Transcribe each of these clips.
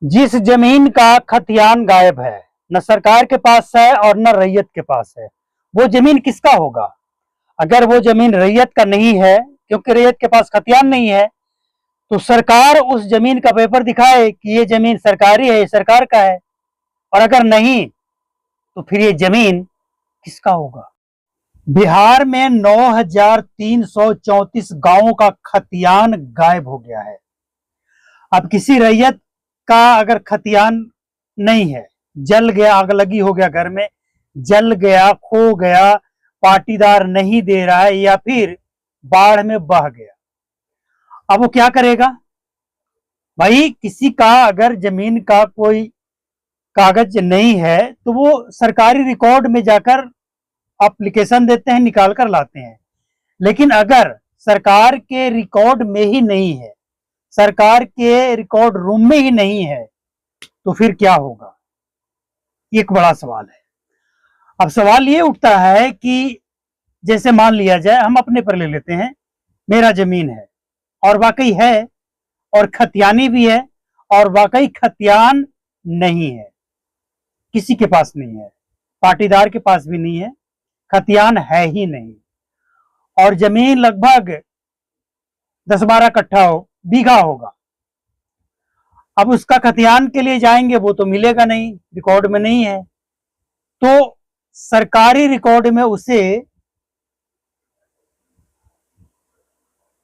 जिस जमीन का खतियान गायब है, न सरकार के पास है और न रैयत के पास है, वो जमीन किसका होगा? अगर वो जमीन रैयत का नहीं है, क्योंकि रैयत के पास खतियान नहीं है, तो सरकार उस जमीन का पेपर दिखाए कि ये जमीन सरकारी है, ये सरकार का है। और अगर नहीं, तो फिर ये जमीन किसका होगा? बिहार में 9,334 गांवों का खतियान गायब हो गया है। अब किसी रैयत का अगर खतियान नहीं है, जल गया, आग लगी हो गया, घर में जल गया, खो गया, पाटीदार नहीं दे रहा है, या फिर बाढ़ में बह गया, अब वो क्या करेगा? भाई, किसी का अगर जमीन का कोई कागज नहीं है तो वो सरकारी रिकॉर्ड में जाकर एप्लीकेशन देते हैं, निकाल कर लाते हैं। लेकिन अगर सरकार के रिकॉर्ड में ही नहीं है, सरकार के रिकॉर्ड रूम में ही नहीं है, तो फिर क्या होगा? एक बड़ा सवाल है। अब सवाल ये उठता है कि जैसे मान लिया जाए, हम अपने पर ले लेते हैं, मेरा जमीन है और वाकई है और खतियानी भी है, और वाकई खतियान नहीं है, किसी के पास नहीं है, पाटीदार के पास भी नहीं है, खतियान है ही नहीं, और जमीन लगभग 10-12 कट्ठा बीघा होगा। अब उसका खतियान के लिए जाएंगे, वो तो मिलेगा नहीं, रिकॉर्ड में नहीं है, तो सरकारी रिकॉर्ड में उसे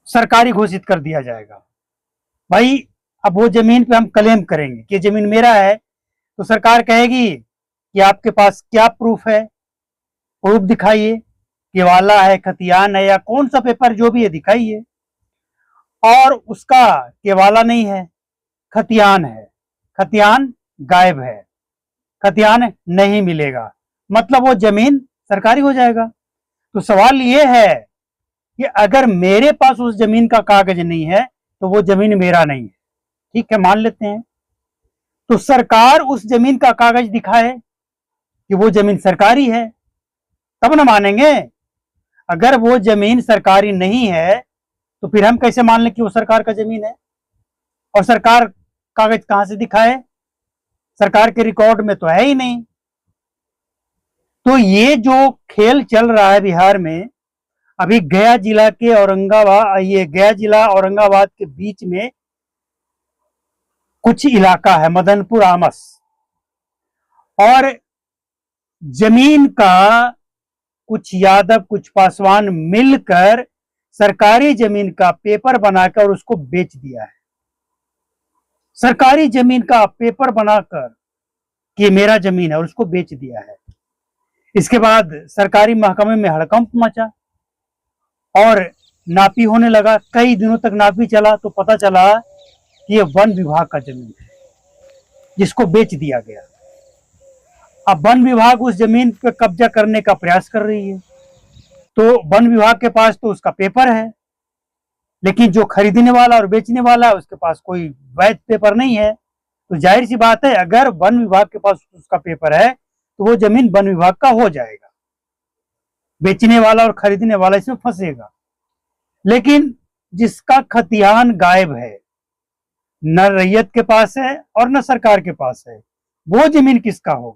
सरकारी घोषित कर दिया जाएगा। भाई, अब वो जमीन पे हम क्लेम करेंगे कि जमीन मेरा है, तो सरकार कहेगी कि आपके पास क्या प्रूफ है, प्रूफ दिखाइए, केवाला है, खतियान है, या कौन सा पेपर जो भी है दिखाइए। और उसका केवाला नहीं है, खतियान है, खतियान गायब है, खतियान नहीं मिलेगा, मतलब वो जमीन सरकारी हो जाएगा। तो सवाल ये है कि अगर मेरे पास उस जमीन का कागज नहीं है तो वो जमीन मेरा नहीं है, ठीक है, मान लेते हैं। तो सरकार उस जमीन का कागज दिखाए कि वो जमीन सरकारी है, तब ना मानेंगे। अगर वो जमीन सरकारी नहीं है तो फिर हम कैसे मान लें कि वो सरकार का जमीन है? और सरकार कागज कहां से दिखाए? सरकार के रिकॉर्ड में तो है ही नहीं। तो ये जो खेल चल रहा है बिहार में, अभी गया जिला के औरंगाबाद, ये गया जिला औरंगाबाद के बीच में कुछ इलाका है, मदनपुर आमस, और जमीन का कुछ यादव, कुछ पासवान मिलकर सरकारी जमीन का पेपर बनाकर उसको बेच दिया है। सरकारी जमीन का पेपर बनाकर कि मेरा जमीन है और उसको बेच दिया है। इसके बाद सरकारी महकमे में हड़कंप मचा और नापी होने लगा। कई दिनों तक नापी चला तो पता चला कि यह वन विभाग का जमीन है जिसको बेच दिया गया। अब वन विभाग उस जमीन पर कब्जा करने का प्रयास कर रही है, तो वन विभाग के पास तो उसका पेपर है, लेकिन जो खरीदने वाला और बेचने वाला है उसके पास कोई वैध पेपर नहीं है। तो जाहिर सी बात है, अगर वन विभाग के पास उसका पेपर है तो वो जमीन वन विभाग का हो जाएगा, बेचने वाला और खरीदने वाला इसमें फंसेगा। लेकिन जिसका खतियान गायब है, न रैयत के पास है और न सरकार के पास है, वो जमीन किसका होगा?